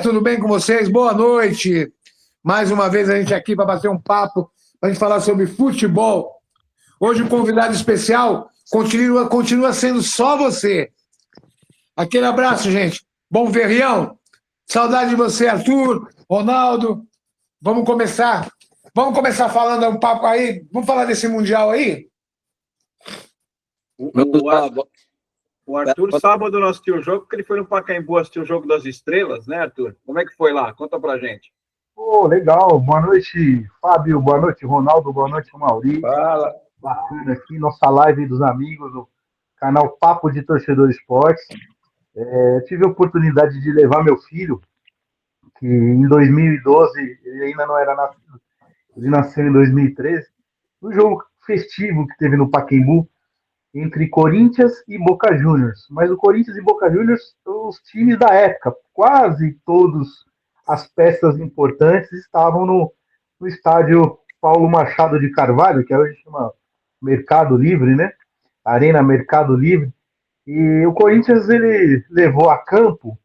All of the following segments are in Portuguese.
Tudo bem com vocês? Boa noite. Mais uma vez a gente aqui para bater um papo, para a gente falar sobre futebol. Hoje o convidado especial continua sendo só você. Aquele abraço, gente. Bom verrião. Saudade de você, Arthur, Ronaldo. Vamos começar. Vamos começar falando um papo aí. Vamos falar desse Mundial aí? O Arthur, sábado, não assistiu o jogo, porque ele foi no Pacaembu assistir o Jogo das Estrelas, né, Arthur? Como é que foi lá? Conta pra gente. Legal. Boa noite, Fábio. Boa noite, Ronaldo. Boa noite, Maurício. Fala. Bacana aqui, nossa live dos amigos, no canal Papo de Torcedor Esportes. Tive a oportunidade de levar meu filho, que em 2012, ele ainda não era nascido, ele nasceu em 2013, no jogo festivo que teve no Pacaembu, entre Corinthians e Boca Juniors. Mas o Corinthians e Boca Juniors são os times da época. Quase todas as peças importantes estavam no estádio Paulo Machado de Carvalho, que hoje chama Mercado Livre, né? Arena Mercado Livre. E o Corinthians ele levou a campo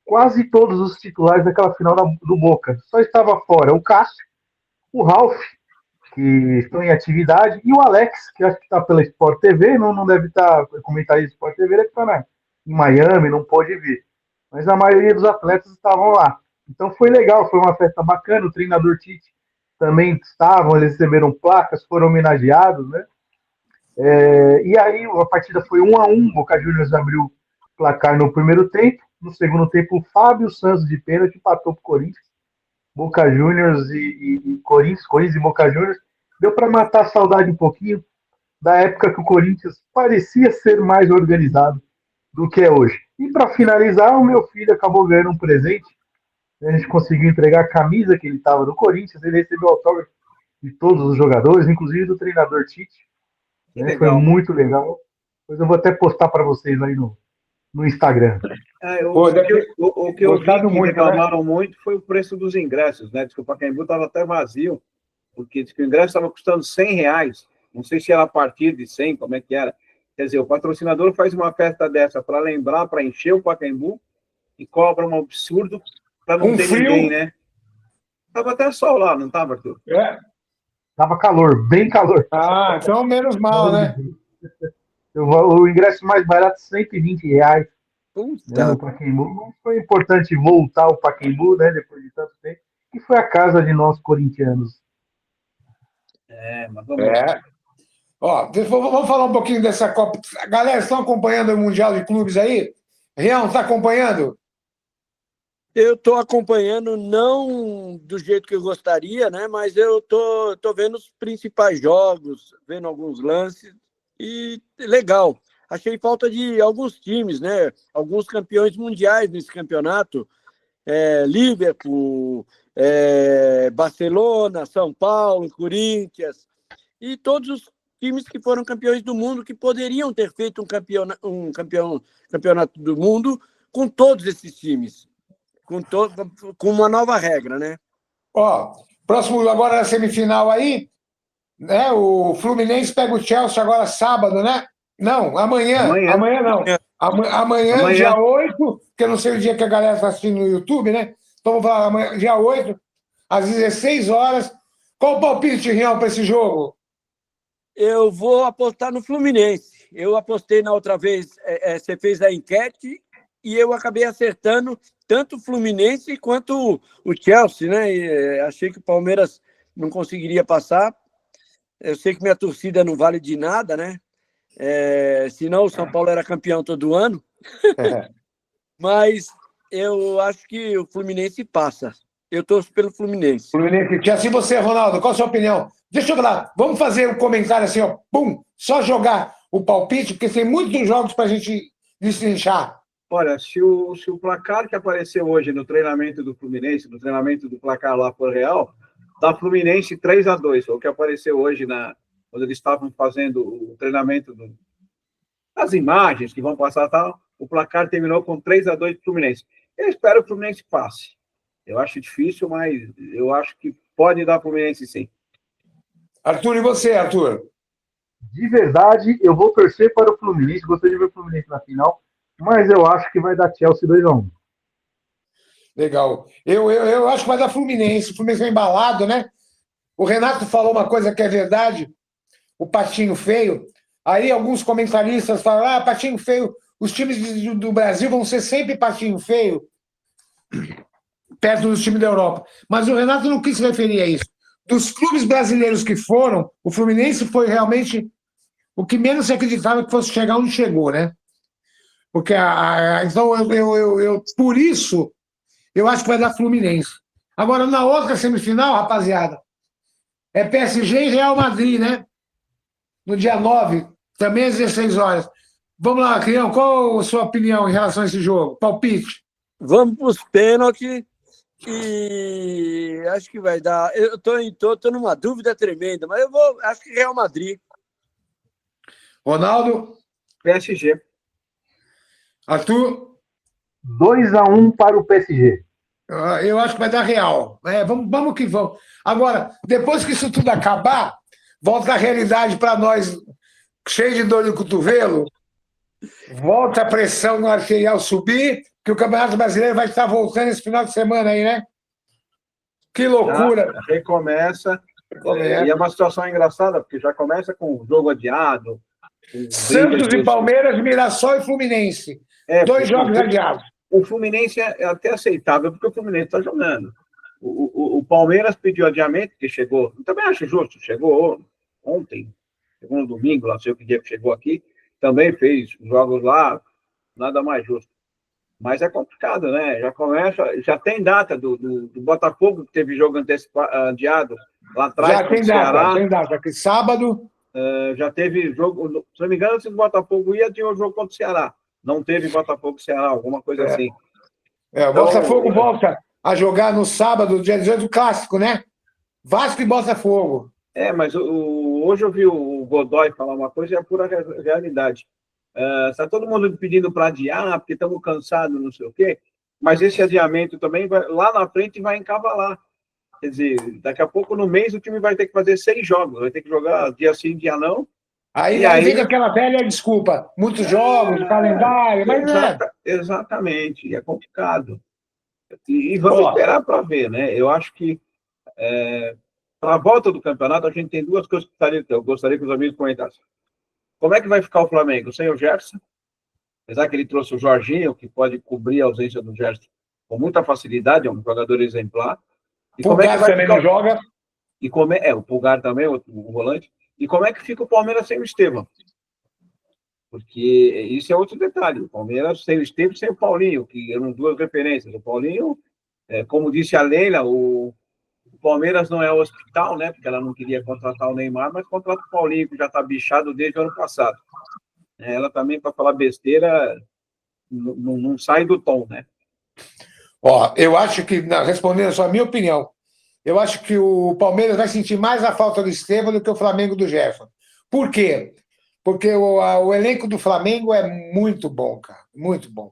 quase todos os titulares daquela final do Boca. Só estava fora o Cássio, o Ralf, que estão em atividade, e o Alex, que acho que está pela Sport TV, não deve estar comentarista de Sport TV, deve estar em Miami, não pôde vir. Mas a maioria dos atletas estavam lá. Então foi legal, foi uma festa bacana, o treinador Tite também estavam, eles receberam placas, foram homenageados, né? E aí a partida foi 1-1, Boca Juniors abriu o placar no primeiro tempo, no segundo tempo o Fábio Santos de pênalti empatou para o Corinthians, Boca Juniors e Corinthians e Boca Juniors. Deu para matar a saudade um pouquinho da época que o Corinthians parecia ser mais organizado do que é hoje. E para finalizar, o meu filho acabou ganhando um presente. A gente conseguiu entregar a camisa que ele estava no Corinthians. Ele recebeu autógrafo de todos os jogadores, inclusive do treinador Tite. Né? Foi muito legal. Depois eu vou até postar para vocês aí no Instagram. O que eu vi que reclamaram muito foi o preço dos ingressos, né? Diz que o Pacaembu estava até vazio, porque diz que o ingresso estava custando R$100. Não sei se era a partir de 100, como é que era. Quer dizer, o patrocinador faz uma festa dessa para lembrar, para encher o Pacaembu, e cobra um absurdo para não ter ninguém, né? Tava até sol lá, não tava, Arthur? Tava calor, bem calor. Ah, então menos mal, né? O ingresso mais barato, R$120. No Pacaembu. Mas foi importante voltar ao Pacaembu, né, depois de tanto tempo, que foi a casa de nós corintianos. Mas vamos lá. Vamos falar um pouquinho dessa Copa. Galera, estão acompanhando o Mundial de Clubes aí? Rião, está acompanhando? Eu estou acompanhando, não do jeito que eu gostaria, né? Mas eu tô vendo os principais jogos, vendo alguns lances, e legal. Achei falta de alguns times, né? Alguns campeões mundiais nesse campeonato. Liverpool, Barcelona, São Paulo, Corinthians, e todos os times que foram campeões do mundo, que poderiam ter feito um campeonato do mundo com todos esses times, com uma nova regra, né? Próximo agora na semifinal aí, né? O Fluminense pega o Chelsea agora sábado, né? Não, amanhã não. Amanhã, dia 8, porque eu não sei o dia que a galera está assistindo no YouTube, né? Então vamos falar amanhã, dia 8, às 16 horas. Qual o palpite, Rião, para esse jogo? Eu vou apostar no Fluminense. Eu apostei na outra vez, você fez a enquete, e eu acabei acertando tanto o Fluminense quanto o Chelsea, né? Achei que o Palmeiras não conseguiria passar. Eu sei que minha torcida não vale de nada, né? Senão o São Paulo era campeão todo ano. Mas eu acho que o Fluminense passa. Eu torço pelo Fluminense. E assim você, Ronaldo, qual a sua opinião? Deixa eu falar, vamos fazer um comentário assim, só jogar o palpite, porque tem muitos jogos para a gente destrinchar. Olha, se o placar que apareceu hoje no treinamento do Fluminense, no treinamento do placar lá por Real, dá Fluminense 3-2, foi o que apareceu hoje quando eles estavam fazendo o treinamento das imagens que vão passar, tal, o placar terminou com 3-2 para o Fluminense. Eu espero que o Fluminense passe. Eu acho difícil, mas eu acho que pode dar Fluminense sim. Arthur, e você, Arthur? De verdade, eu vou torcer para o Fluminense, gostaria de ver o Fluminense na final, mas eu acho que vai dar Chelsea 2-1. Legal. Eu acho que vai dar Fluminense. O Fluminense é embalado, né? O Renato falou uma coisa que é verdade, o patinho feio. Aí alguns comentaristas falam, patinho feio, os times do Brasil vão ser sempre patinho feio, perto dos times da Europa. Mas o Renato não quis se referir a isso. Dos clubes brasileiros que foram, o Fluminense foi realmente o que menos se acreditava que fosse chegar onde chegou, né? Porque então, por isso, eu acho que vai dar Fluminense. Agora, na outra semifinal, rapaziada, é PSG e Real Madrid, né? No dia 9, também às 16 horas. Vamos lá, Crião, qual a sua opinião em relação a esse jogo? Palpite. Vamos para os pênaltis e acho que vai dar. Eu tô numa dúvida tremenda, mas acho que Real Madrid. Ronaldo? PSG. Arthur? 2-1 para o PSG. Eu acho que vai dar Real. Vamos que vamos. Agora, depois que isso tudo acabar, volta a realidade para nós, cheio de dor de cotovelo, volta a pressão no arterial subir, que o Campeonato Brasileiro vai estar voltando esse final de semana aí, né? Que loucura! Já recomeça. E é uma situação engraçada, porque já começa com o jogo adiado. Santos e Palmeiras, Mirassol e Fluminense. 2 jogos adiados. O Fluminense é até aceitável, porque o Fluminense está jogando. O Palmeiras pediu adiamento, que chegou. Eu também acho justo, chegou ontem, chegou no domingo, não sei o que dia que chegou aqui, também fez jogos lá, nada mais justo. Mas é complicado, né? Já começa, já tem data do Botafogo, que teve jogo adiado lá atrás. Já tem data, que sábado. Já teve jogo, se não me engano, se o Botafogo tinha um jogo contra o Ceará. Não teve Botafogo e Ceará, alguma coisa assim. O Botafogo volta a jogar no sábado, dia 18, clássico, né? Vasco e Botafogo. Mas hoje eu vi o Godoy falar uma coisa e é pura realidade. Está todo mundo pedindo para adiar, porque estamos cansados, não sei o quê, mas esse adiamento também, lá na frente, vai encavalar. Quer dizer, daqui a pouco, no mês, o time vai ter que fazer 6 jogos, vai ter que jogar dia sim, dia não. Aí vem aquela velha desculpa, muitos jogos, calendário, mas exatamente, é complicado. E vamos esperar para ver, né? Eu acho que para a volta do campeonato, a gente tem 2 coisas que eu gostaria que os amigos comentassem. Como é que vai ficar o Flamengo? Sem o Gerson, apesar que ele trouxe o Jorginho, que pode cobrir a ausência do Gerson com muita facilidade, é um jogador exemplar. E Pulgar também não joga. E o Pulgar também, o volante. E como é que fica o Palmeiras sem o Estevão? Porque isso é outro detalhe. O Palmeiras sem o Estevão e sem o Paulinho, que eram 2 referências. O Paulinho, como disse a Leila, o Palmeiras não é o hospital, né? Porque ela não queria contratar o Neymar, mas contrata o Paulinho, que já está bichado desde o ano passado. Ela também, para falar besteira, não sai do tom, né? Eu acho que, respondendo só a minha opinião, eu acho que o Palmeiras vai sentir mais a falta do Estevão do que o Flamengo do Gerson. Por quê? Porque o elenco do Flamengo é muito bom, cara. Muito bom.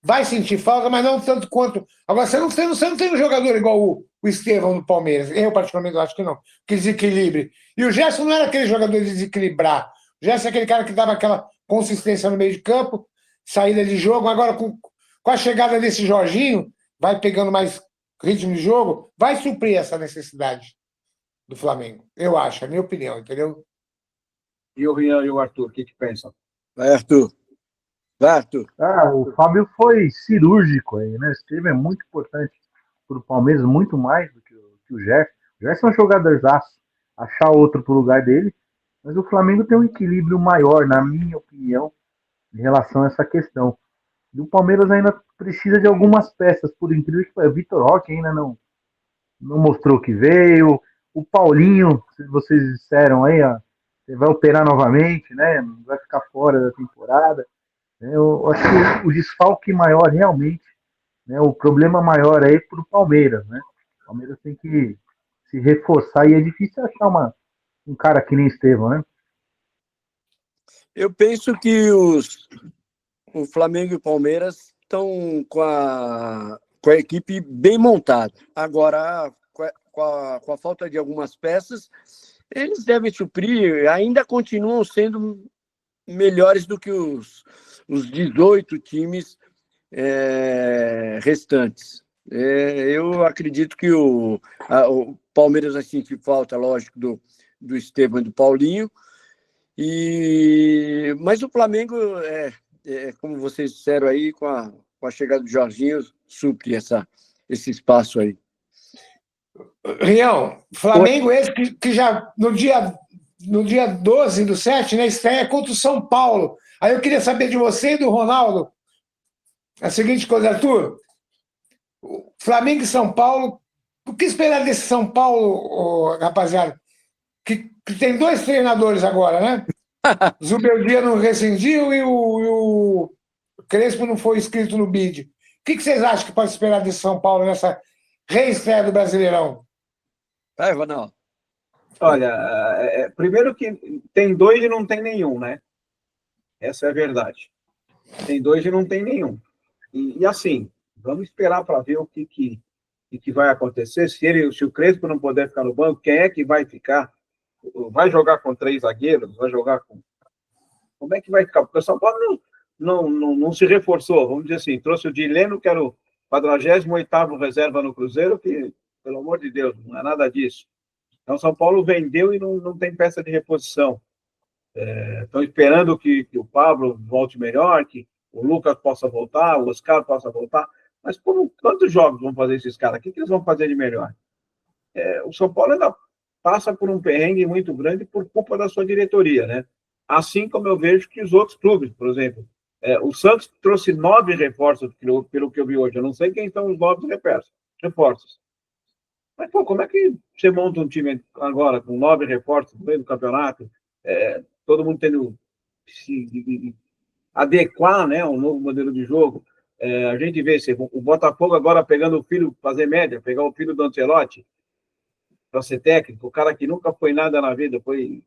Vai sentir falta, mas não tanto quanto... Agora, você não tem um jogador igual o Estevão do Palmeiras. Eu, particularmente, acho que não. Que desequilibre. E o Gerson não era aquele jogador de desequilibrar. O Gerson é aquele cara que dava aquela consistência no meio de campo, saída de jogo. Agora, com a chegada desse Jorginho, vai pegando mais ritmo de jogo, vai suprir essa necessidade do Flamengo. Eu acho, é a minha opinião, entendeu? E o Rian e o Arthur, o que pensam? Vai, Arthur. O Fábio foi cirúrgico aí, né? Esse time é muito importante para o Palmeiras, muito mais do que o Gerson. O Gerson é um jogadorzaço, achar outro para o lugar dele, mas o Flamengo tem um equilíbrio maior, na minha opinião, em relação a essa questão. E o Palmeiras ainda precisa de algumas peças, por incrível que pareça. O Vitor Roque ainda não mostrou que veio. O Paulinho, se vocês disseram aí, ele vai operar novamente, né? Vai ficar fora da temporada. Eu acho que o desfalque maior realmente, né? O problema maior aí para o Palmeiras, né? O Palmeiras tem que se reforçar e é difícil achar um cara que nem Estevão, né? Eu penso que o Flamengo e o Palmeiras estão com a equipe bem montada. Agora, com a falta de algumas peças, eles devem suprir, ainda continuam sendo melhores do que os 18 times restantes. Eu acredito que o Palmeiras vai sentir falta, lógico, do Estevam e do Paulinho. Mas o Flamengo, como vocês disseram aí, com a chegada do Jorginho, supre esse espaço aí. Rião, Flamengo esse que já no dia 12/7, né, estreia contra o São Paulo. Aí eu queria saber de você e do Ronaldo a seguinte coisa, Arthur. Flamengo e São Paulo, o que esperar desse São Paulo, rapaziada? Que tem 2 treinadores agora, né? Zubeldia não rescindiu e o Crespo não foi inscrito no BID. O que vocês acham que pode esperar desse São Paulo nessa reestreia do Brasileirão? Vai, Ronaldo. Olha, primeiro que tem 2 e não tem nenhum, né? Essa é a verdade. Tem 2 e não tem nenhum. E assim, vamos esperar para ver o que vai acontecer. Se o Crespo não puder ficar no banco, quem é que vai ficar? Vai jogar com 3 zagueiros? Vai jogar com... Como é que vai ficar? Porque o São Paulo não se reforçou, vamos dizer assim. Trouxe o Dileno, que era o 48º reserva no Cruzeiro, que, pelo amor de Deus, não é nada disso. Então, São Paulo vendeu e não tem peça de reposição. Estão esperando que o Pablo volte melhor, que o Lucas possa voltar, o Oscar possa voltar. Mas quantos jogos vão fazer esses caras? O que eles vão fazer de melhor? O São Paulo ainda passa por um perrengue muito grande por culpa da sua diretoria, né? Assim como eu vejo que os outros clubes, por exemplo, o Santos trouxe 9 reforços, pelo que eu vi hoje. Eu não sei quem são os 9 reforços. Mas, pô, como é que você monta um time agora com 9 reforços no meio do campeonato? Todo mundo tendo que se adequar, né, ao novo modelo de jogo. A gente vê o Botafogo agora pegando o filho, fazer média, pegar o filho do Ancelotti para ser técnico, o cara que nunca foi nada na vida, foi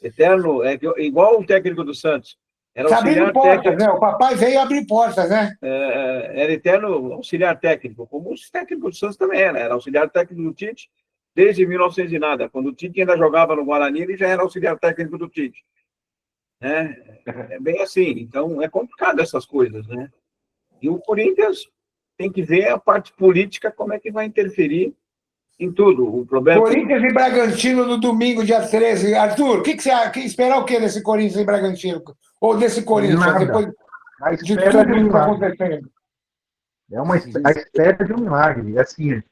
eterno, igual o técnico do Santos. Era auxiliar portas, técnico, né? O papai veio abrir portas, né? Era eterno auxiliar técnico, como os técnicos do Santos também era auxiliar técnico do Tite desde 1900 e nada. Quando o Tite ainda jogava no Guarani, ele já era auxiliar técnico do Tite. É bem assim. Então, é complicado essas coisas, né? E o Corinthians tem que ver a parte política, como é que vai interferir em tudo. O problema Corinthians e Bragantino no domingo, dia 13. Arthur, esperar o que desse Corinthians e Bragantino? Ou desse Corinthians? Nada. Depois A de espera tudo de um que está milagre. acontecendo. A espera de um milagre. Assim,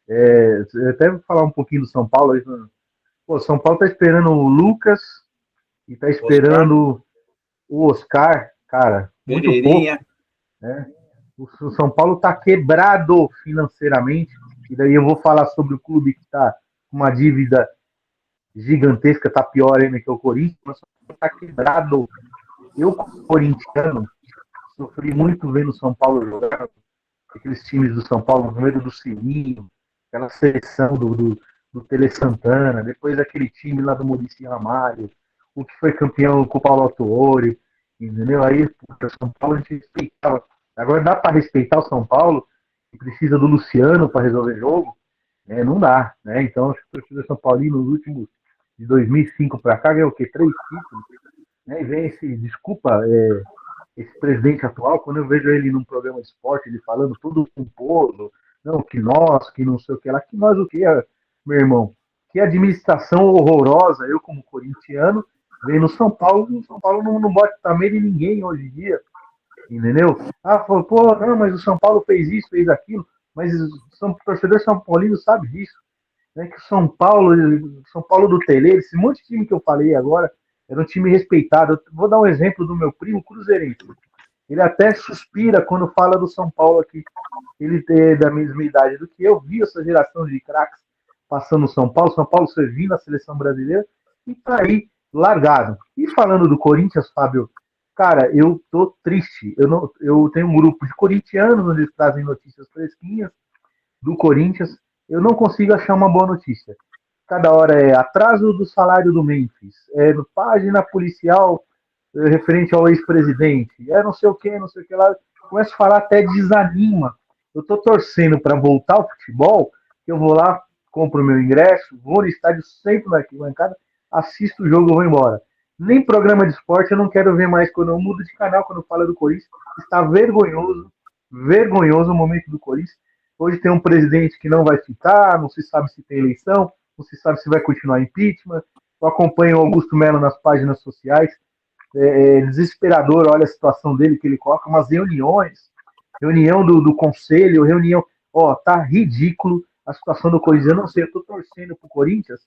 eu até vou falar um pouquinho do São Paulo. Pô, São Paulo está esperando o Lucas e está esperando o Oscar, cara, muito Pereirinha. pouco. Né? O São Paulo está quebrado financeiramente. E daí eu vou falar sobre o clube que está com uma dívida gigantesca, está pior ainda que o Corinthians, mas está quebrado. Eu, como corintiano, sofri muito vendo o São Paulo jogar, aqueles times do São Paulo, no meio do Sininho, aquela seleção do Tele Santana, depois aquele time lá do Muricy Ramalho, o que foi campeão com o Paulo Autuori, entendeu? Aí, o São Paulo a gente respeitava. Agora dá para respeitar o São Paulo, que precisa do Luciano para resolver jogo? Não dá, né? Então, acho que o torcedor São Paulino, nos últimos, de 2005 para cá, ganhou o quê? 3 títulos. Né? E vem esse presidente atual, quando eu vejo ele num programa de esporte, ele falando tudo pomposo, não, que nós, que não sei o que lá, que nós o que, meu irmão? Que administração horrorosa, eu como corintiano, venho no São Paulo não bota tamanho de ninguém hoje em dia, entendeu? Falou, pô, não, mas o São Paulo fez isso, fez aquilo, mas o torcedor São Paulino sabe disso, né? Que o São Paulo do Tele, esse monte de time que eu falei agora, era um time respeitado. Eu vou dar um exemplo do meu primo cruzeirense. Ele até suspira quando fala do São Paulo aqui. Ele é da mesma idade do que eu, vi essa geração de craques passando no São Paulo servindo a seleção brasileira, e tá aí, largado. E falando do Corinthians, Fábio, cara, eu tô triste. Eu tenho um grupo de corintianos, onde eles trazem notícias fresquinhas do Corinthians. Eu não consigo achar uma boa notícia. Cada hora é atraso do salário do Memphis, página policial referente ao ex-presidente, não sei o que lá. Começo a falar, até desanima. Eu tô torcendo para voltar ao futebol, que eu vou lá, compro o meu ingresso, vou no estádio sempre na arquibancada, assisto o jogo e vou embora. Nem programa de esporte eu não quero ver mais. Quando eu mudo de canal, quando eu falo do Corinthians, está vergonhoso o momento do Corinthians. Hoje tem um presidente que não vai ficar, não se sabe se tem eleição, não se sabe se vai continuar impeachment. Eu acompanho o Augusto Melo nas páginas sociais. É desesperador, olha a situação dele, que ele coloca umas reuniões, reunião do conselho, reunião... Ó, tá ridículo a situação do Corinthians. Eu não sei, eu tô torcendo pro Corinthians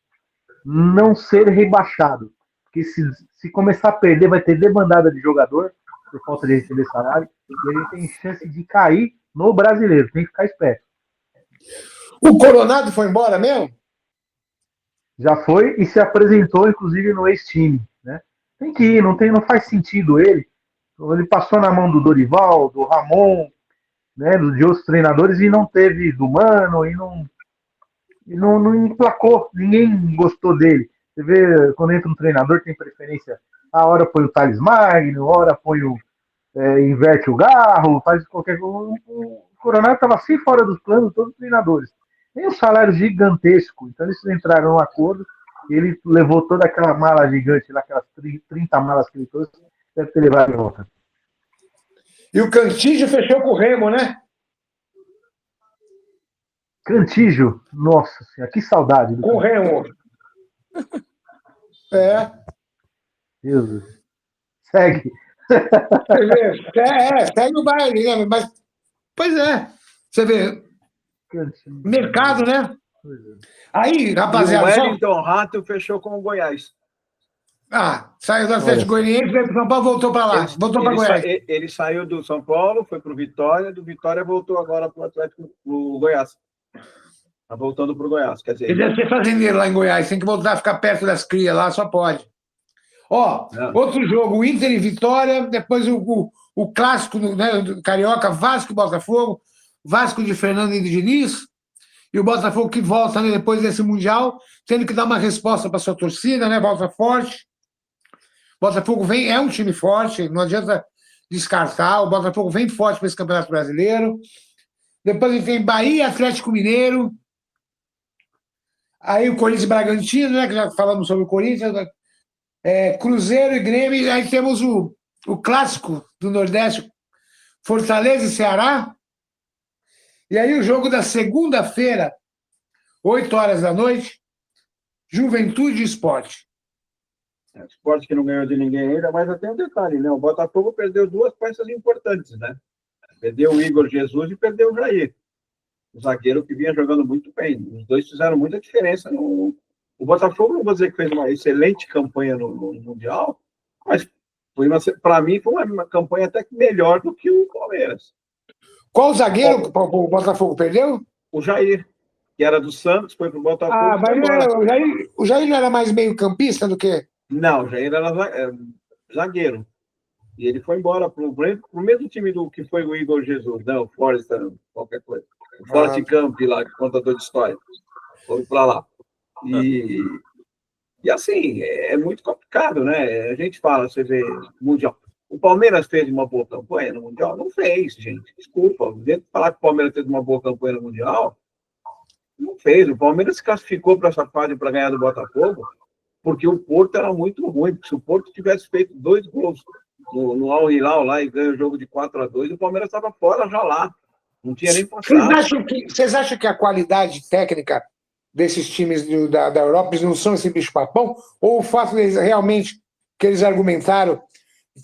não ser rebaixado. Porque se começar a perder, vai ter debandada de jogador por falta de receber salário, e ele tem chance de cair no brasileiro. Tem que ficar esperto. O Coronado foi embora mesmo? Já foi e se apresentou, inclusive, no ex-time, né? Tem que ir, não faz sentido ele. Ele passou na mão do Dorival, do Ramon, né, de outros treinadores, e não teve do Mano, e não emplacou. Ninguém gostou dele. Você vê, quando entra um treinador, tem preferência. A hora põe o Thales Magno, a hora põe inverte o Garro, faz qualquer coisa. O Coronado estava assim fora dos planos de todos os treinadores. Tem um salário gigantesco. Então eles entraram num acordo, e ele levou toda aquela mala gigante, lá, aquelas 30 malas que ele trouxe, deve ter levado em volta. E o Cantígio fechou com o Remo, né? Cantígio, nossa senhora, que saudade. Com o Remo. É. Deus. Segue. Segue o baile, né? Mas, pois é. Você vê, Cantígio. mercado, né? Aí, E rapaziada. o Wellington Rato fechou com o Goiás. Saiu do Atlético Goianiense, veio para São Paulo, voltou para lá. Voltou para Goiás. Ele saiu do São Paulo, foi para o Vitória, do Vitória voltou agora para o Atlético, pro Goiás. Está voltando para o Goiás, quer dizer... Ele deve ser fazendeiro lá em Goiás, tem que voltar a ficar perto das crias lá, só pode. Outro jogo, o Inter e Vitória, depois o clássico, né, do Carioca, Vasco e Botafogo, Vasco de Fernando e de Diniz, e o Botafogo que volta, né, depois desse Mundial, tendo que dar uma resposta para sua torcida, né, volta forte. O Botafogo vem, é um time forte, não adianta descartar, o Botafogo vem forte para esse Campeonato Brasileiro. Depois a gente tem Bahia e Atlético Mineiro. Aí o Corinthians e Bragantino, né, que já falamos sobre o Corinthians, Cruzeiro e Grêmio. Aí temos o clássico do Nordeste, Fortaleza e Ceará. E aí o jogo da segunda-feira, 8h da noite, Juventude e Sport. Sport que não ganhou de ninguém ainda, mas até um detalhe, né? O Botafogo perdeu 2 peças importantes, né? Perdeu o Igor Jesus e perdeu o Jair. O zagueiro que vinha jogando muito bem. Os dois fizeram muita diferença. O Botafogo, não vou dizer que fez uma excelente campanha no Mundial, mas para mim foi uma campanha até que melhor do que o Palmeiras. Qual zagueiro o Botafogo perdeu? O Jair, que era do Santos, foi para o Botafogo. Mas o Jair não era mais meio campista do que? Não, o Jair era zagueiro. E ele foi embora para o mesmo time do que foi o Igor Jesus, não, o Forrest, qualquer coisa. O Forrest Camp, lá, contador de história. Foi para lá. E assim, é muito complicado, né? A gente fala, você vê, Mundial. O Palmeiras fez uma boa campanha no Mundial? Não fez, gente. Desculpa. Dentro de falar que o Palmeiras fez uma boa campanha no Mundial, não fez. O Palmeiras se classificou para essa fase para ganhar do Botafogo, porque o Porto era muito ruim. Porque se o Porto tivesse feito 2 gols no Al Hilal lá e ganha o jogo de 4-2, o Palmeiras estava fora já lá. Não tinha nem passado. Vocês acham que a qualidade técnica desses times da Europa não são esse bicho-papão? Ou o fato deles realmente, que eles argumentaram,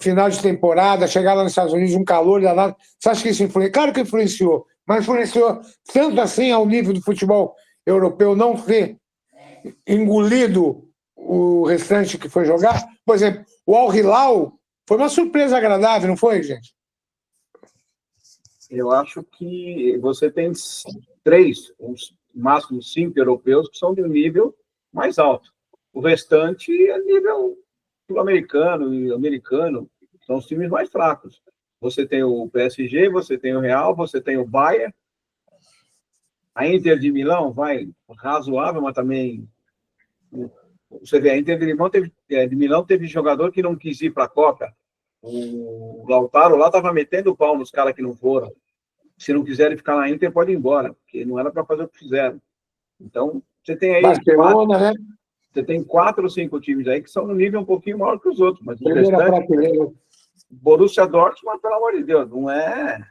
final de temporada, chegar lá nos Estados Unidos, um calor danado, você acha que isso influenciou? Claro que influenciou, mas influenciou tanto assim ao nível do futebol europeu não ter engolido o restante que foi jogar? Por exemplo, o Al Hilal foi uma surpresa agradável, não foi, gente? Eu acho que você tem 3, máximo 5 europeus que são de um nível mais alto. O restante é nível sul-americano e americano, são os times mais fracos. Você tem o PSG, você tem o Real, você tem o Bayern. A Inter de Milão vai razoável, mas também... Você vê, a Inter de Milão teve jogador que não quis ir para a Copa. O Lautaro lá estava metendo o pau nos caras que não foram. Se não quiserem ficar na Inter, pode ir embora, porque não era para fazer o que fizeram. Então, você tem aí... Barcelona, né? Você tem 4 ou 5 times aí que são no nível um pouquinho maior que os outros, mas o restante... Borussia Dortmund, pelo amor de Deus, não é...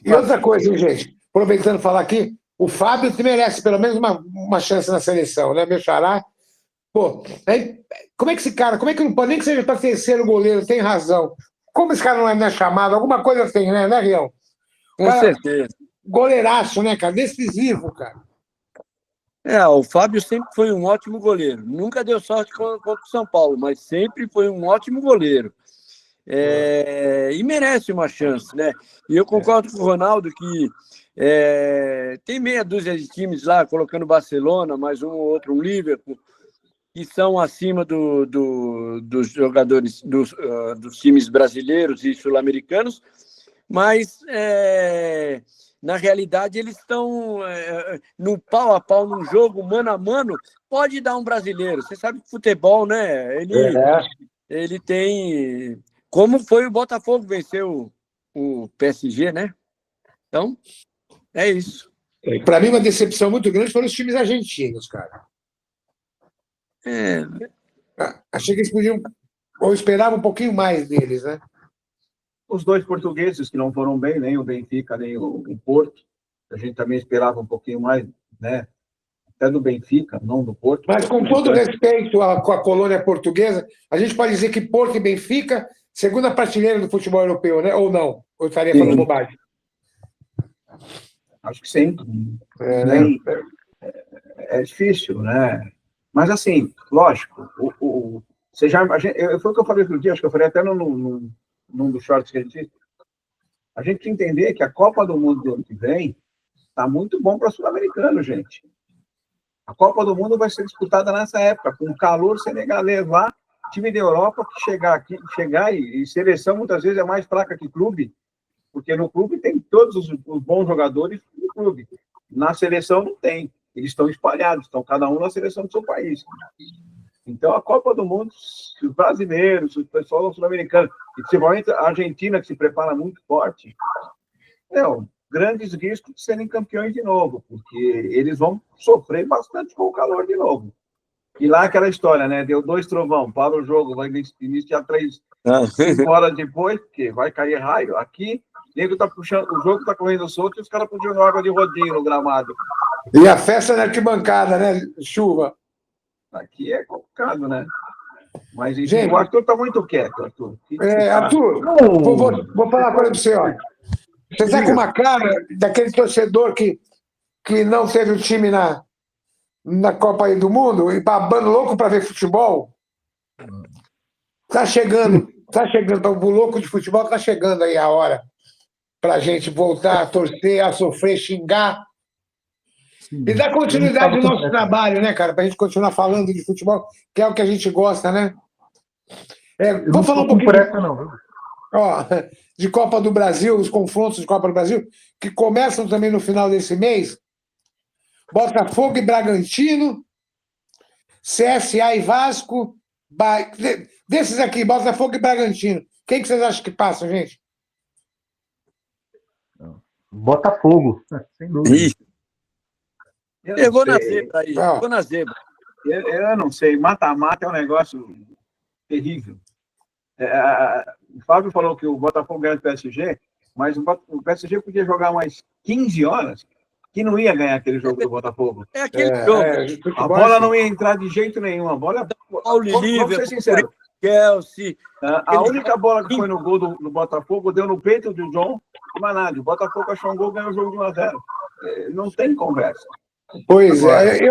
E outra coisa, hein, gente? aproveitando falar aqui, o Fábio merece pelo menos uma chance na seleção, né, meu xará? Pô, como é que esse cara, como é que não pode, nem que seja para terceiro goleiro, tem razão. Como esse cara não é chamado? Alguma coisa tem, né, Rião? Com certeza. Goleiraço, né, cara? Decisivo, cara. O Fábio sempre foi um ótimo goleiro. Nunca deu sorte contra o São Paulo, mas sempre foi um ótimo goleiro. E merece uma chance, né? E eu concordo com o Ronaldo que tem meia dúzia de times lá, colocando Barcelona, mais um ou outro, um Liverpool, que são acima dos jogadores dos times brasileiros e sul-americanos, mas na realidade eles estão no pau a pau, num jogo mano a mano, pode dar um brasileiro. Você sabe que futebol, né? Ele tem... Como foi o Botafogo venceu o PSG, né? Então, é isso. Para mim, uma decepção muito grande foram os times argentinos, cara. Achei que eles podiam, ou esperava um pouquinho mais deles, né? Os dois portugueses que não foram bem, nem o Benfica, nem o Porto. A gente também esperava um pouquinho mais, né? Até do Benfica, não do Porto. Mas com todo respeito com a colônia portuguesa, a gente pode dizer que Porto e Benfica, segunda prateleira do futebol europeu, né? Ou não? Ou eu estaria falando bobagem? Acho que sim. É difícil, né? Mas, assim, lógico, foi o que eu falei outro dia, acho que eu falei até num dos shorts que a gente fez. A gente tem que entender que a Copa do Mundo do ano que vem está muito bom para sul-americano, gente. A Copa do Mundo vai ser disputada nessa época, com calor senegalês lá, time da Europa que chegar e seleção muitas vezes é mais fraca que clube, porque no clube tem todos os bons jogadores do clube. Na seleção não tem. Eles estão espalhados, estão cada um na seleção do seu país. Então, a Copa do Mundo, se os brasileiros, se o pessoal sul-americano, e principalmente a Argentina, que se prepara muito forte, grandes riscos de serem campeões de novo, porque eles vão sofrer bastante com o calor de novo. E lá aquela história, né? Deu 2 trovão, para o jogo, vai iniciar 5 horas depois, porque vai cair raio. Aqui, o nego tá puxando, o jogo tá correndo solto e os caras puxando água de rodinho no gramado. E a festa na arquibancada, né? Chuva. Aqui é complicado, né? Mas gente, o Arthur tá muito quieto, Arthur. Arthur, vou falar uma coisa para você, ó. Você está com uma cara daquele torcedor que não teve o time na Copa aí do Mundo e babando louco para ver futebol. Tá chegando, o louco de futebol tá chegando aí a hora para a gente voltar a torcer, a sofrer, xingar. E dar continuidade ao nosso trabalho, né, cara? Para a gente continuar falando de futebol, que é o que a gente gosta, né? Vou falar um pouquinho de Copa do Brasil, os confrontos de Copa do Brasil, que começam também no final desse mês. Botafogo e Bragantino, CSA e Vasco. Desses aqui, Botafogo e Bragantino. Quem que vocês acham que passa, gente? Botafogo, sem dúvida. Eu vou na zebra aí. Vou na zebra. Eu não sei. Mata-mata é um negócio terrível. O Fábio falou que o Botafogo ganha do PSG, mas o PSG podia jogar mais 15 horas que não ia ganhar aquele jogo do Botafogo. É aquele jogo. A bola não ia entrar de jeito nenhum. A bola... Vamos ser sinceros. Chelsea. A única bola que foi no gol do Botafogo deu no peito do John Manado. O Botafogo achou um gol e ganhou o jogo de 1-0. Não tem conversa. Pois é,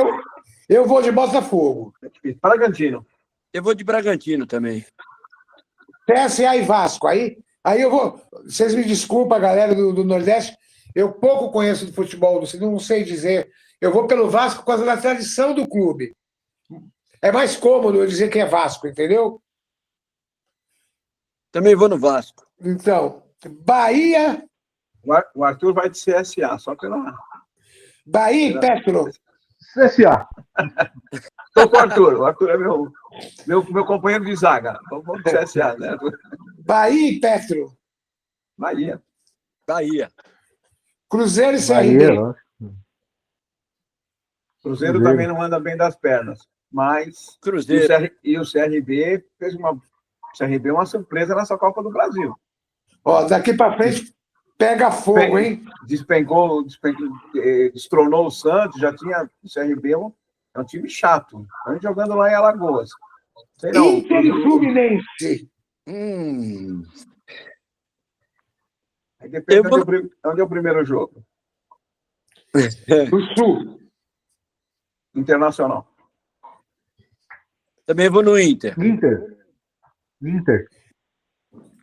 eu vou de Botafogo. Bragantino. Eu vou de Bragantino também. CSA e Vasco. Aí eu vou. Vocês me desculpem, galera do Nordeste. Eu pouco conheço do futebol, não sei dizer. Eu vou pelo Vasco por causa da tradição do clube. É mais cômodo eu dizer que é Vasco, entendeu? Também vou no Vasco. Então, Bahia. O Arthur vai de CSA, só que não. Bahia e Petro. CSA. Estou com o Arthur. O Arthur é meu companheiro de zaga. Então vamos de CSA, né? Bahia e Petro. Bahia. Cruzeiro e CRB. Cruzeiro também não anda bem das pernas. Mas Cruzeiro. E o CRB fez uma surpresa nessa Copa do Brasil. Daqui para frente, Pega fogo, hein? Destronou o Santos, já tinha o CRB, é um time chato. Estão jogando lá em Alagoas. Sei não, Inter e Fluminense. Aí depende onde é o primeiro jogo. Do Sul. Internacional. Também vou no Inter. Inter.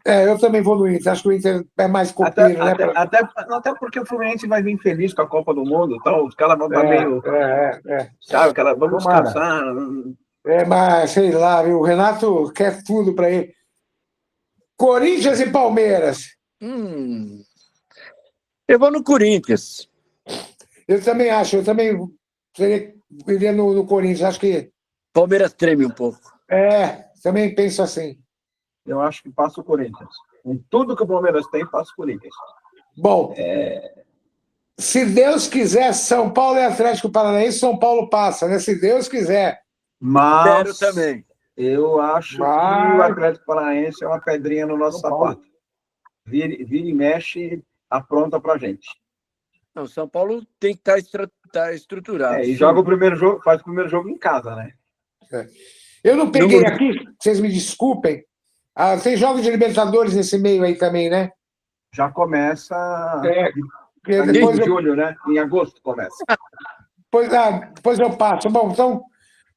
Eu também vou no Inter. Acho que o Inter é mais copeiro, né? Até porque o Fluminense vai vir feliz com a Copa do Mundo. Então, os caras vão estar meio. Sabe, vamos descansar. Mas sei lá, viu? O Renato quer tudo para ele. Corinthians e Palmeiras. Eu vou no Corinthians. Eu também acho. Eu também iria no Corinthians. Acho que. Palmeiras treme um pouco. Também penso assim. Eu acho que passa o Corinthians. Com tudo que o Palmeiras tem, passa o Corinthians. Bom, se Deus quiser, São Paulo e Atlético Paranaense, São Paulo passa, né? Se Deus quiser. Mas espero também. Eu acho que o Atlético Paranaense é uma pedrinha no nosso sapato. Vira e mexe, apronta pra gente. Não, São Paulo tem que estar estruturado. E joga o primeiro jogo, faz o primeiro jogo em casa, né? Eu não peguei aqui, vocês me desculpem. Tem jogos de Libertadores nesse meio aí também, né? Já começa depois em julho, né? Em agosto começa. Depois eu passo. Bom,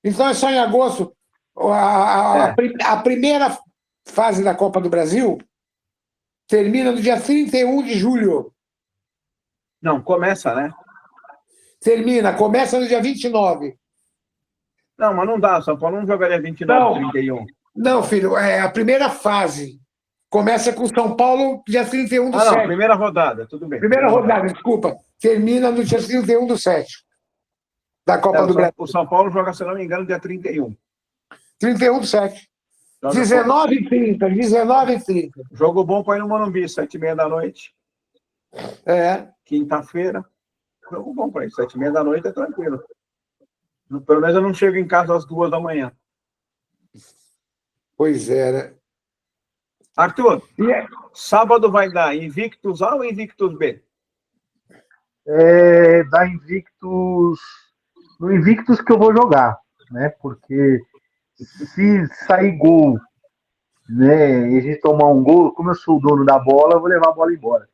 então é só em agosto. A primeira fase da Copa do Brasil termina no dia 31 de julho. Não, começa, né? Começa no dia 29. Não, mas não dá, São Paulo não jogaria 29, 31. Não, filho, a primeira fase começa com São Paulo dia 31 do 7. Não, primeira rodada, tudo bem. Primeira rodada, desculpa. Termina no dia 31 do 7 da Copa do Brasil. O São Paulo joga, se não me engano, dia 31. 31 do 7. 19h30, 19h30. Jogo bom para ir no Morumbi, 7h30 da noite. Quinta-feira. Jogo bom para ir, 7h30 da noite é tranquilo. Pelo menos eu não chego em casa às 2 da manhã. Pois é, né? Arthur, sábado vai dar Invictus A ou Invictus B? Dá Invictus... No Invictus que eu vou jogar, né? Porque se sair gol, né, e a gente tomar um gol, como eu sou o dono da bola, eu vou levar a bola embora.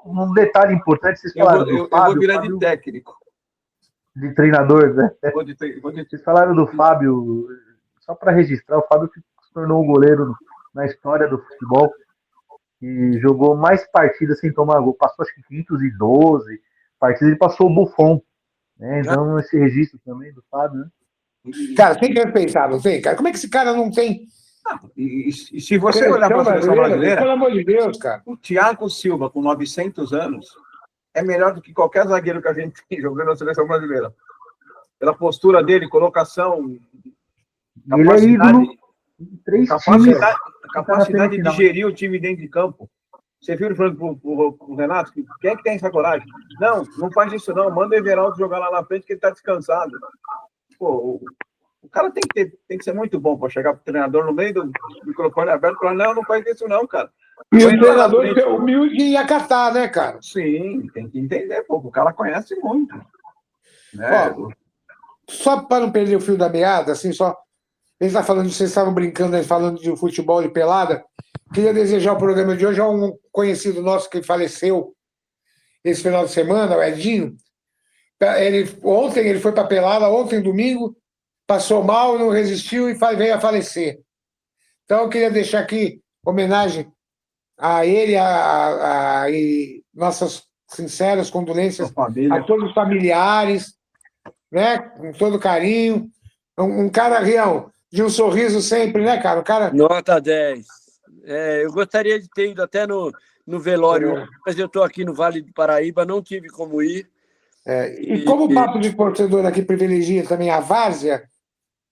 Um detalhe importante, vocês falaram do Fábio. Eu vou virar de técnico. De treinador, né? Vocês falaram do Fábio, só para registrar, o Fábio se tornou o goleiro na história do futebol que jogou mais partidas sem tomar gol. Passou acho que 512 partidas, ele passou o Buffon. Né? Então, esse registro também do Fábio, né? Cara, tem que respeitar, não tem, cara? Como é que esse cara não tem... E se você olhar para a seleção brasileira, pelo amor de Deus, cara. O Thiago Silva, com 900 anos, é melhor do que qualquer zagueiro que a gente tem jogando na seleção brasileira. Pela postura dele, colocação, capacidade de gerir o time dentro de campo. Você viu ele falando pro Renato, quem é que tem essa coragem? Não faz isso não, manda o Everaldo jogar lá na frente que ele está descansado. Pô, o cara tem que ser muito bom para chegar pro treinador no meio do microfone aberto e falar, não faz isso não, cara. E o treinador é humilde e acatar, né, cara? Sim, tem que entender, pô, o cara conhece muito. Né? Ó, só para não perder o fio da meada, assim, só... Ele está falando, vocês estavam brincando aí, falando de futebol e pelada. Queria desejar o programa de hoje a um conhecido nosso que faleceu esse final de semana, o Edinho. Ontem ele foi para pelada, ontem, domingo, passou mal, não resistiu e veio a falecer. Então, eu queria deixar aqui homenagem a ele e nossas sinceras condolências a todos os familiares, né? Com todo carinho. Um cara, Rião, de um sorriso sempre, né, cara? Nota 10. Eu gostaria de ter ido até no velório, mas eu estou aqui no Vale do Paraíba, não tive como ir. E como o papo de torcedor aqui privilegia também a Várzea,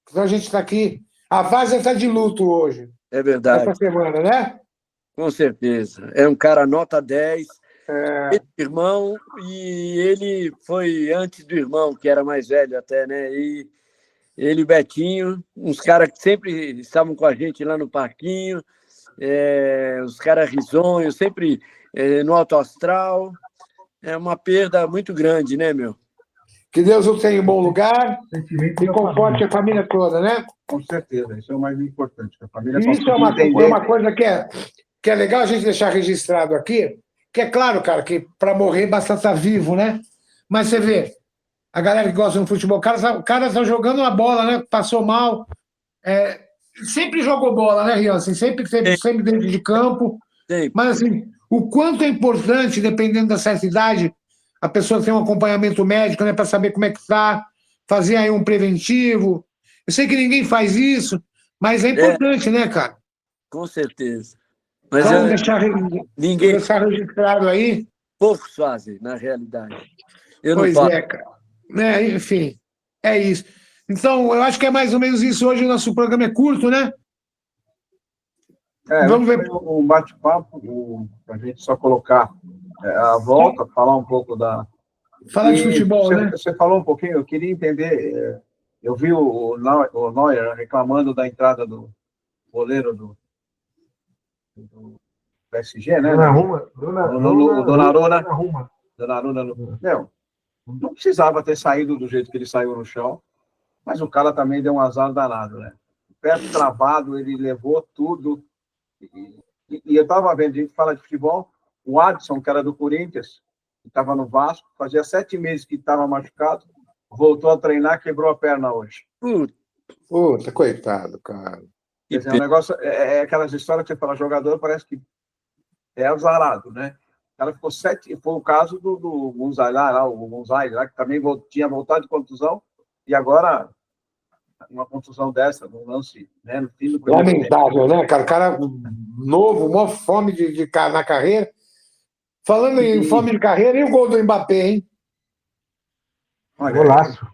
então a gente está aqui. A Várzea está de luto hoje. É verdade. Essa semana, né? Com certeza. É um cara nota 10. Irmão, e ele foi antes do irmão, que era mais velho até, né? E ele e o Betinho, uns caras que sempre estavam com a gente lá no parquinho, os caras risonhos, sempre no alto astral. É uma perda muito grande, né, meu? Que Deus o tenha em bom lugar Sentimento e da conforte família. a família toda, né? Com certeza, isso é o mais importante. A família E isso é conseguir entender. uma coisa que é legal a gente deixar registrado aqui, que é claro, cara, que para morrer basta estar vivo, né? Mas você vê, a galera que gosta do futebol, o cara tá jogando uma bola, né? Passou mal. Sempre jogou bola, né, Rian? Assim, sempre dentro de campo. Sempre. Mas, assim, o quanto é importante, dependendo da certa idade, a pessoa ter um acompanhamento médico, né, para saber como é que está, fazer aí um preventivo. Eu sei que ninguém faz isso, mas é importante, né, cara? Com certeza. Mas Então, ninguém, deixar registrado aí. poucos fazem, na realidade. Eu não Pois faço. é, cara. Enfim, é isso. Então, eu acho que é mais ou menos isso. Hoje o nosso programa é curto, né? Vamos ver. Foi um bate-papo, para a gente só colocar a volta, falar um pouco da. Falar de futebol, né? Você falou um pouquinho, eu queria entender. Eu vi o Neuer reclamando da entrada do goleiro do PSG, né? Donnarumma. Donnarumma. Meu, não precisava ter saído do jeito que ele saiu no chão, mas o cara também deu um azar danado, né? Pé travado, ele levou tudo. E eu estava vendo, a gente fala de futebol, o Adson, que era do Corinthians, que estava no Vasco, fazia 7 meses que estava machucado, voltou a treinar, quebrou a perna hoje. Puta, coitado, cara. Quer dizer, o negócio é aquelas histórias que você fala, jogador parece que é azarado, né? O cara ficou 7, foi o caso do Gonzalez, o Gonzalez, lá, que também tinha voltado de contusão, e agora uma contusão dessa, no lance, né, no fim do primeiro tempo. Lamentável, né, cara? O cara novo, maior fome na carreira. Falando em fome de carreira, e o gol do Mbappé, hein? Olha, Golaço.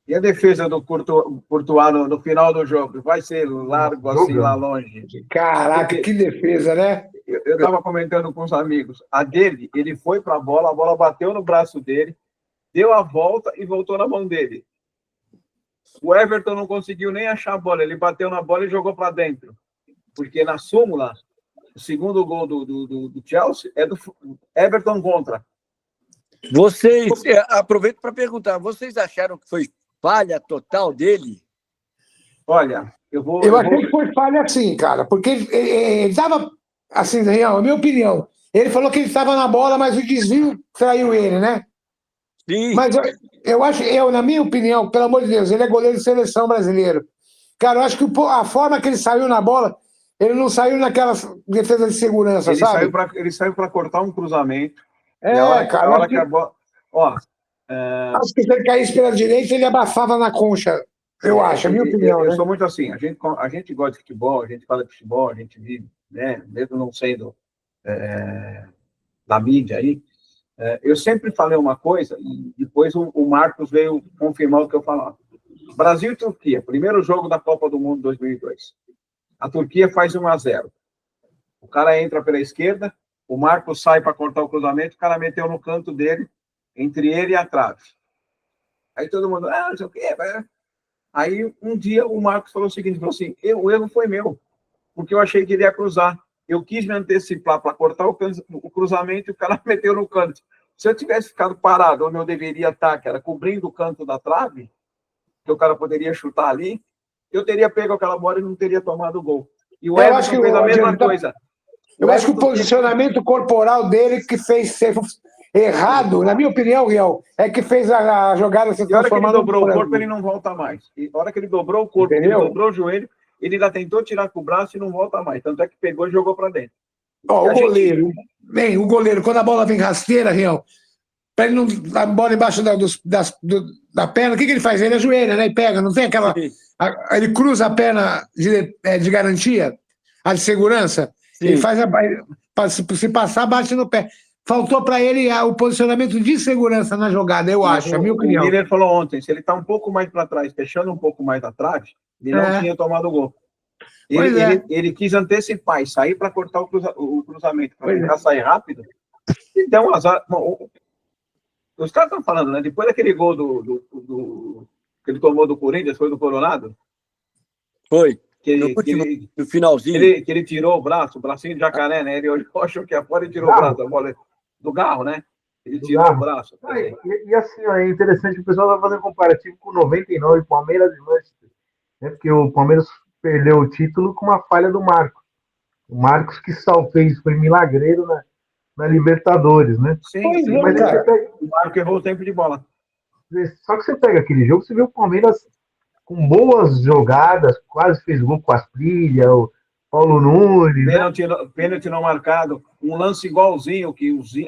e a defesa do Courtois no final do jogo? Vai ser largo assim, lá longe? Caraca, que defesa, né? Eu estava comentando com os amigos. A dele, ele foi para a bola bateu no braço dele, deu a volta e voltou na mão dele. O Everton não conseguiu nem achar a bola, ele bateu na bola e jogou para dentro. Porque na súmula, o segundo gol do Chelsea é do Everton contra. Vocês, aproveito para perguntar, vocês acharam que foi falha total dele? Olha, eu achei que foi falha sim, cara, porque ele estava, assim, na minha opinião, ele falou que ele estava na bola, mas o desvio traiu ele, né? Sim. Mas eu acho, na minha opinião, pelo amor de Deus, ele é goleiro de seleção brasileiro. Cara, eu acho que a forma que ele saiu na bola, ele não saiu naquela defesa de segurança, sabe? Ele saiu para cortar um cruzamento. Cara. A hora que a bola... Acho que se ele caísse pela direita, ele abafava na concha. Eu acho, é a minha opinião. Eu sou muito assim. A gente gosta de futebol, a gente fala de futebol, a gente vive, né? Mesmo não sendo da mídia aí. Eu sempre falei uma coisa, e depois o Marcos veio confirmar o que eu falava. Brasil e Turquia, primeiro jogo da Copa do Mundo 2002. A Turquia faz 1-0. O cara entra pela esquerda, o Marcos sai para cortar o cruzamento, o cara meteu no canto dele, entre ele e a trave. Aí todo mundo, não sei o quê. Aí um dia o Marcos falou o seguinte, falou assim, o erro foi meu, porque eu achei que ele ia cruzar. Eu quis me antecipar para cortar o cruzamento e o cara meteu no canto. Se eu tivesse ficado parado onde eu deveria estar, que era cobrindo o canto da trave, que o cara poderia chutar ali, eu teria pego aquela bola e não teria tomado o gol. E o Everton fez a mesma coisa. Eu acho que o posicionamento corporal dele que fez ser errado, na minha opinião, Riel, é que fez a jogada se transformar. A hora que ele dobrou o corpo, ele não volta mais. E a hora que ele dobrou o corpo, ele dobrou o joelho, ele ainda tentou tirar com o braço e não volta mais. Tanto é que pegou e jogou para dentro. O goleiro, bem, o goleiro, quando a bola vem rasteira, Riel, para ele não dar a bola embaixo da perna, o que ele faz? Ele ajoelha, né? E pega, não tem aquela. Ele cruza a perna de garantia, a de segurança. Sim. Ele faz se passar, bate no pé. Faltou para ele o posicionamento de segurança na jogada, eu acho, a minha opinião. O Miller falou ontem, se ele está um pouco mais para trás, fechando um pouco mais atrás, ele não tinha tomado o gol. Ele quis antecipar e sair para cortar o cruzamento, para tentar sair rápido, e deu um azar. Bom, os caras estão falando, né? Depois daquele gol que ele tomou do Corinthians, foi do Coronado? Foi. no finalzinho. Que ele tirou o bracinho de jacaré, né? Ele achou que a fora e tirou o braço, a bola do Garro, né? Ele tirou o braço. E assim, ó, é interessante que o pessoal vai fazendo comparativo com 99, Palmeiras e Manchester, né? Porque o Palmeiras perdeu o título com uma falha do Marcos. O Marcos que foi milagreiro na Libertadores, né? Sim, mas o Marcos errou o tempo de bola. Só que você pega aquele jogo, você vê o Palmeiras com boas jogadas, quase fez gol com a Asprilla, o Paulo Nunes. Pênalti não marcado, um lance igualzinho,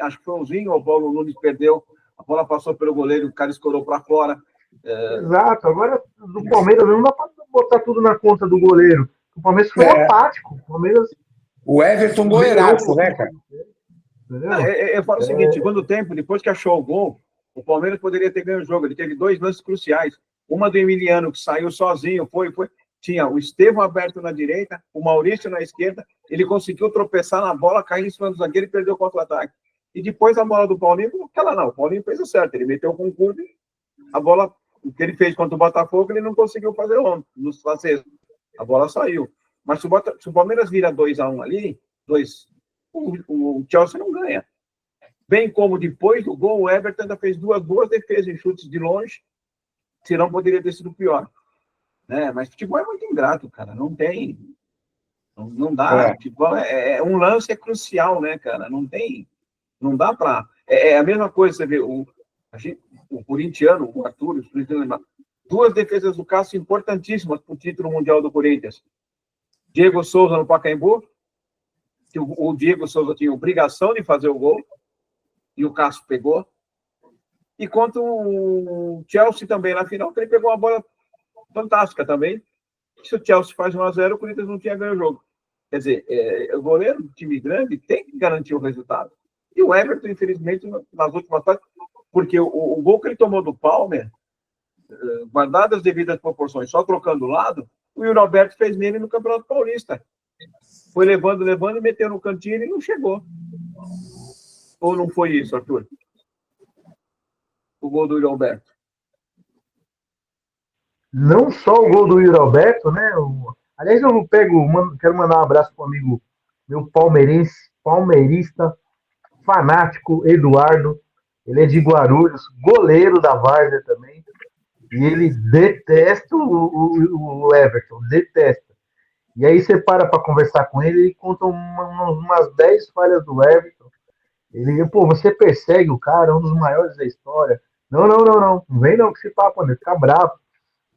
acho que foi o Zinho, o Paulo Nunes perdeu, a bola passou pelo goleiro, o cara escorou para fora. Exato, agora do Palmeiras não dá para botar tudo na conta do goleiro. O Palmeiras foi apático. O Everton goleiraço, né, cara? Eu falo o seguinte, segundo tempo, depois que achou o gol, o Palmeiras poderia ter ganho o jogo. Ele teve 2 lances cruciais. Uma do Emiliano, que saiu sozinho, tinha o Estevão aberto na direita, o Maurício na esquerda, ele conseguiu tropeçar na bola, cair em cima do zagueiro e perdeu o contra-ataque. E depois a bola do Paulinho, o Paulinho fez o certo, ele meteu com o curva, a bola, o que ele fez contra o Botafogo, ele não conseguiu fazer ontem, nos franceses. A bola saiu. Mas se o Palmeiras vira 2-1 ali, o Chelsea não ganha. Bem como depois do gol, o Everton ainda fez duas defesas em chutes de longe, senão poderia ter sido pior. Né? Mas futebol é muito ingrato, cara. Não tem. Não dá. Futebol um lance crucial, né, cara? Não dá pra. É a mesma coisa, você vê, o corintiano, o Arthur, duas defesas do Cássio importantíssimas para o título mundial do Corinthians. Diego Souza no Pacaembu, que o Diego Souza tinha obrigação de fazer o gol, e o Cássio pegou. E contra o Chelsea também na final, que ele pegou uma bola fantástica também. Se o Chelsea faz 1-0, o Corinthians não tinha ganho o jogo. Quer dizer, o goleiro do time grande tem que garantir o resultado. E o Everton, infelizmente, nas últimas fases, porque o gol que ele tomou do Palmer, guardado as devidas proporções, só trocando o lado, o Yuri Alberto fez nele no Campeonato Paulista. Foi levando e meteu no cantinho e ele não chegou. Ou não foi isso, Arthur? O gol do Yuri Alberto. Não só o gol do Yuri Alberto, né? Aliás, quero mandar um abraço para o amigo meu palmeirista, fanático, Eduardo. Ele é de Guarulhos, goleiro da Várzea também. E ele detesta o Everton, detesta. E aí você para conversar com ele, ele conta umas 10 falhas do Everton. Ele, você persegue o cara, um dos maiores da história. Não vem não que esse papo, né? Fica bravo.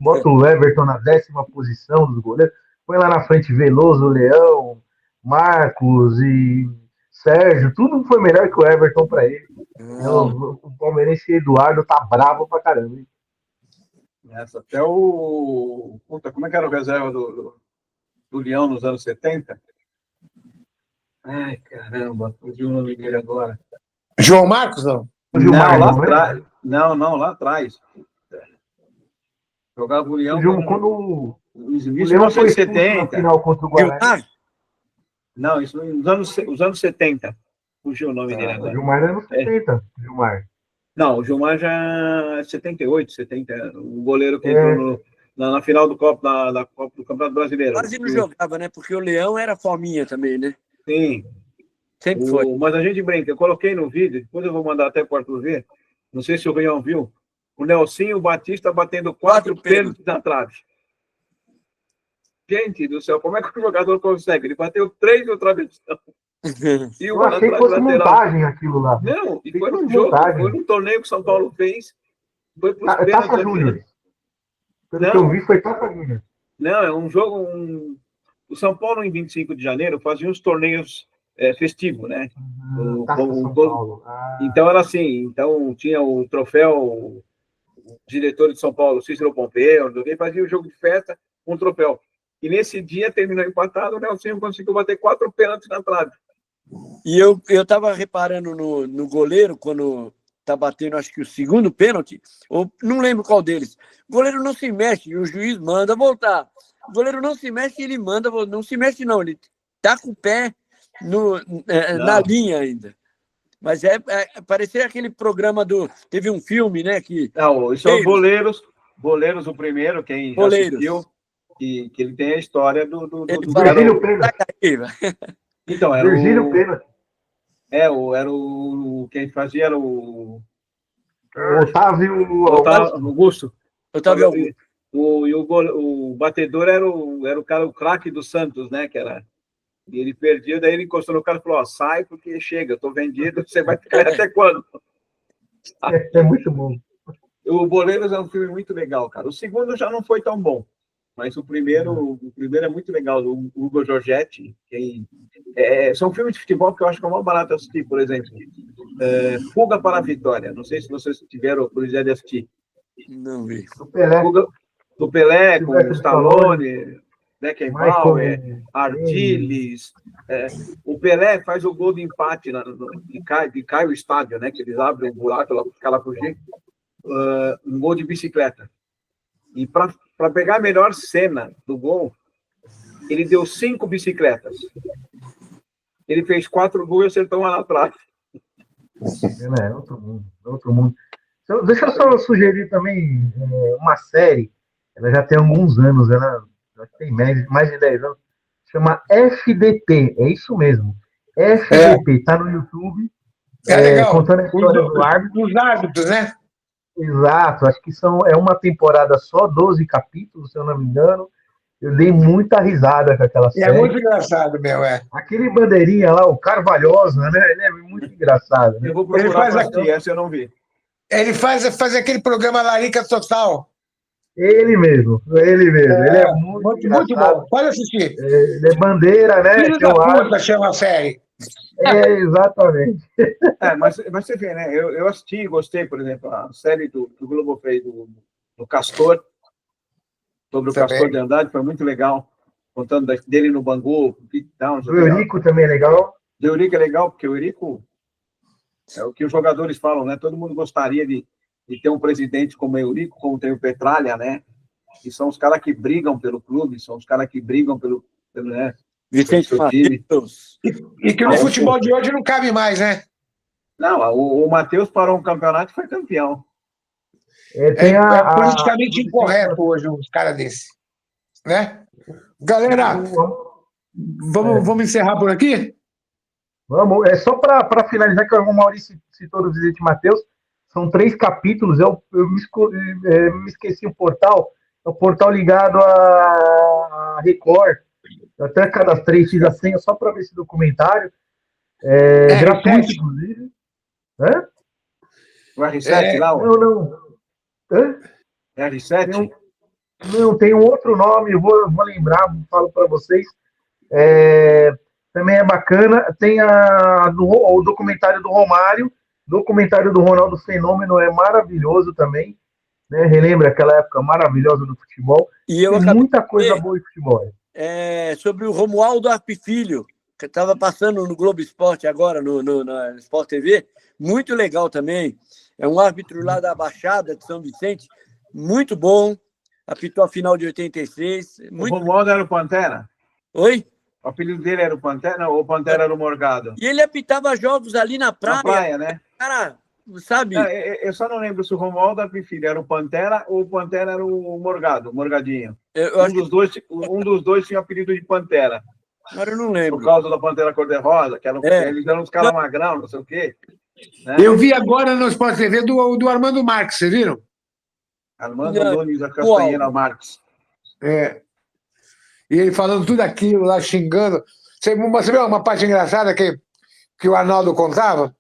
Bota o Everton na 10ª posição dos goleiros. Põe lá na frente Veloso, Leão, Marcos e Sérgio. Tudo foi melhor que o Everton para ele. O palmeirense Eduardo tá bravo pra caramba. Hein? Até o... como é que era o reserva do Leão nos anos 70? Ai, caramba, fugiu o nome dele agora. João Marcos, não? Não, lá atrás. Jogava o Leão quando o Leão foi 70. Na final contra o Guarani. Não, isso nos anos 70. Fugiu o nome dele agora. O Gilmar era nos 70. Gilmar. Não, o Gilmar já é 78, 70. O goleiro que entrou na final da Copa do Campeonato Brasileiro. Quase não jogava, né? Porque o Leão era fominha também, né? Sim. Sempre foi. Mas a gente brinca. Eu coloquei no vídeo, depois eu vou mandar até para o Arthur ver. Não sei se o Rião viu. O Nelsinho Batista batendo 4 pênaltis na trave. Gente do céu, como é que o jogador consegue? Ele bateu 3 no travessão. E eu achei que fosse montagem aquilo lá. Não, e foi num jogo, foi num torneio que o São Paulo fez. Foi para os pênaltis. Taça Júnior. Pelo que eu vi, foi Taça Júnior. Não, é um jogo... O São Paulo, em 25 de janeiro, fazia uns torneios festivos, né? São Paulo. Então, era assim. Então, tinha o troféu... O diretor de São Paulo, Cícero Pompeu, alguém fazia um jogo de festa com um troféu. E nesse dia, terminou empatado, o Nelson conseguiu bater 4 pênaltis na trave. E eu estava reparando no goleiro, quando tá batendo, acho que o segundo pênalti, ou não lembro qual deles. O goleiro não se mexe e o juiz manda voltar. O goleiro não se mexe e ele manda, não se mexe não, ele tá com o pé na linha ainda. Mas parecia aquele programa teve um filme, né? Não, isso são Boleiros o primeiro, quem já assistiu. que ele tem a história do Virgílio Pena. Então, era Virgílio Pena. Era o quem fazia era o Otávio Augusto. Otávio Augusto. O batedor era o cara, o craque do Santos, né? Que era. E ele perdia, daí ele encostou no cara e falou: ó, sai porque chega, eu tô vendido, você vai ficar até quando? É muito bom. O Boleiros é um filme muito legal, cara. O segundo já não foi tão bom, mas o primeiro é muito legal. O Hugo Giorgetti, são filmes de futebol que eu acho que é uma barata assistir, por exemplo. Fuga para a Vitória. Não sei se vocês tiveram a curiosidade de assistir. Não vi. Do Pelé, com o Stallone, Beckenbauer, Ardiles. O Pelé faz o gol de empate e cai o estádio, né? Que eles abrem um buraco lá para os caras fugir. Um gol de bicicleta. E para pegar a melhor cena do gol, ele deu 5 bicicletas. Ele fez 4 gols e acertou uma lá atrás. É outro mundo, outro mundo. Deixa eu só sugerir também uma série. Ela já tem alguns anos, ela já tem mais de 10 anos. Chama FDP, é isso mesmo. FDP, tá no YouTube. Legal. Contando a história do árbitro. Os árbitros, né? Exato, acho que é uma temporada só, 12 capítulos, se eu não me engano. Eu dei muita risada com aquela série. É muito engraçado, meu, Aquele bandeirinha lá, o Carvalhosa, né? Ele é muito engraçado. Né? Eu vou procurar pra assistir, essa eu não vi. Ele faz aquele programa Larica Total. Ele mesmo. Ele é muito bom. Pode assistir. Ele é bandeira, né? Filho da puta chama a série. Exatamente. Mas você vê, né? Eu assisti e gostei, por exemplo, a série do Globo fez do Castor, sobre o Castor de Andrade, foi muito legal, contando dele no Bangu. O Eurico também é legal. O Eurico é legal, porque o Eurico é o que os jogadores falam, né? Todo mundo gostaria de ter um presidente como o Eurico, como tem o Petralha, né? Que são os caras que brigam pelo clube, são os caras que brigam pelo né? Vicente Matheus. E que no futebol de hoje não cabe mais, né? Não, o Matheus parou um campeonato e foi campeão. É politicamente incorreto hoje um cara desse. Né? Galera, vamos encerrar por aqui? Vamos. Só para finalizar, que o Maurício citou do Vicente Matheus, são 3 capítulos. Eu me esqueci o portal. É o portal ligado a Record. Eu até cadastrei, fiz a senha só para ver esse documentário. Gratuito, inclusive. Hã? O R7 lá? Não. Hã? R7? Não, tem um outro nome, vou lembrar, falo para vocês. Também é bacana. Tem o documentário do Romário, documentário do Ronaldo Fenômeno, é maravilhoso também. Né? Relembra aquela época maravilhosa do futebol. E tem muita coisa boa em futebol. Sobre o Romualdo Arpe Filho, que estava passando no Globo Esporte agora, na Sport TV, muito legal também. É um árbitro lá da Baixada de São Vicente, muito bom, apitou a final de 86. O Romualdo era o Pantera? Oi? O apelido dele era o Pantera ou o Pantera era o Morgado? E ele apitava jogos ali na praia. Na praia, né? Cara, sabe? Eu só não lembro se o Romualdo Arpe Filho era o Pantera ou o Pantera era o Morgado, o Morgadinho. Um dos dois tinha o apelido de Pantera. Agora eu não lembro. Por causa da Pantera Cor-de-Rosa, que eles eram uns caras magrão, não sei o quê. Né? Eu vi agora no Sport TV do Armando Marques, vocês viram? Armando Nunes da Castanheira Marques. E ele falando tudo aquilo lá, xingando. Você viu uma parte engraçada que o Arnaldo contava?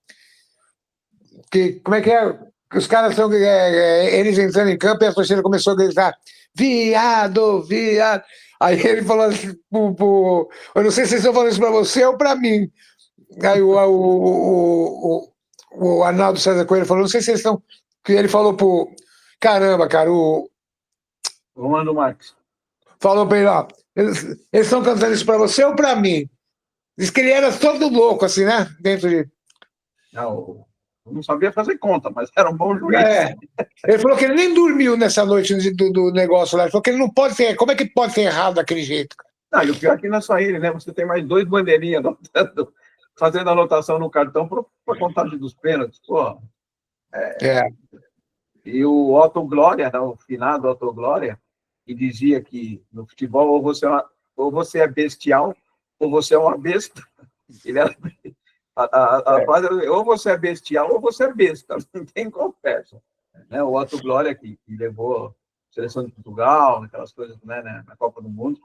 Como é que é? Os caras são. Eles entrando em campo e a torcida começou a gritar: viado, viado. Aí ele falou assim: eu não sei se vocês estão falando isso para você ou para mim. Aí o Arnaldo César Coelho falou: não sei se vocês estão. Que ele falou pro. Caramba, cara, o Romano Marques falou para ele: ó, eles estão cantando isso para você ou para mim? Diz que ele era todo louco, assim, né? Dentro de. Não sabia fazer conta, mas era um bom juiz. Ele falou que ele nem dormiu nessa noite do negócio lá. Ele falou que ele não pode ter. Como é que pode ter errado daquele jeito, cara? Não, e o pior é que não é só ele, né? Você tem mais 2 bandeirinhas fazendo anotação no cartão para contagem dos pênaltis. Pô. E o Otto Glória, o finado Otto Glória, e dizia que no futebol ou você é bestial ou você é uma besta. Ele era, a frase era, ou você é bestial ou você é besta, não tem conversa. Né? O Otto Glória, que levou a seleção de Portugal, aquelas coisas, né, na Copa do Mundo,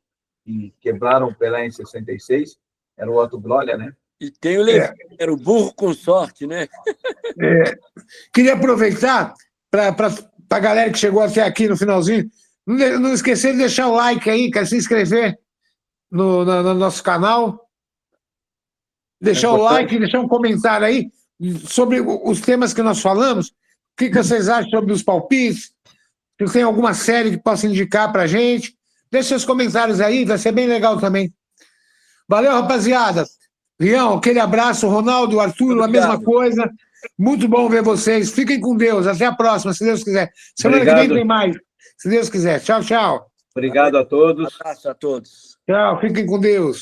e quebraram o Pelé em 66, era o Otto Glória, né? E tem o Levi, era o burro com sorte, né? Queria aproveitar para a galera que chegou até aqui no finalzinho, não esquecer de deixar o like aí, quer se inscrever no nosso canal, deixar o like, deixar um comentário aí sobre os temas que nós falamos, o que vocês acham sobre os palpites, se tem alguma série que possa indicar para a gente, deixe seus comentários aí, vai ser bem legal também. Valeu, rapaziada. Rião, aquele abraço. Ronaldo, Arthur, a mesma coisa. Muito bom ver vocês. Fiquem com Deus. Até a próxima, se Deus quiser. Semana que vem tem mais, se Deus quiser. Tchau, tchau. Obrigado a todos. Um abraço a todos. Tchau, fiquem com Deus.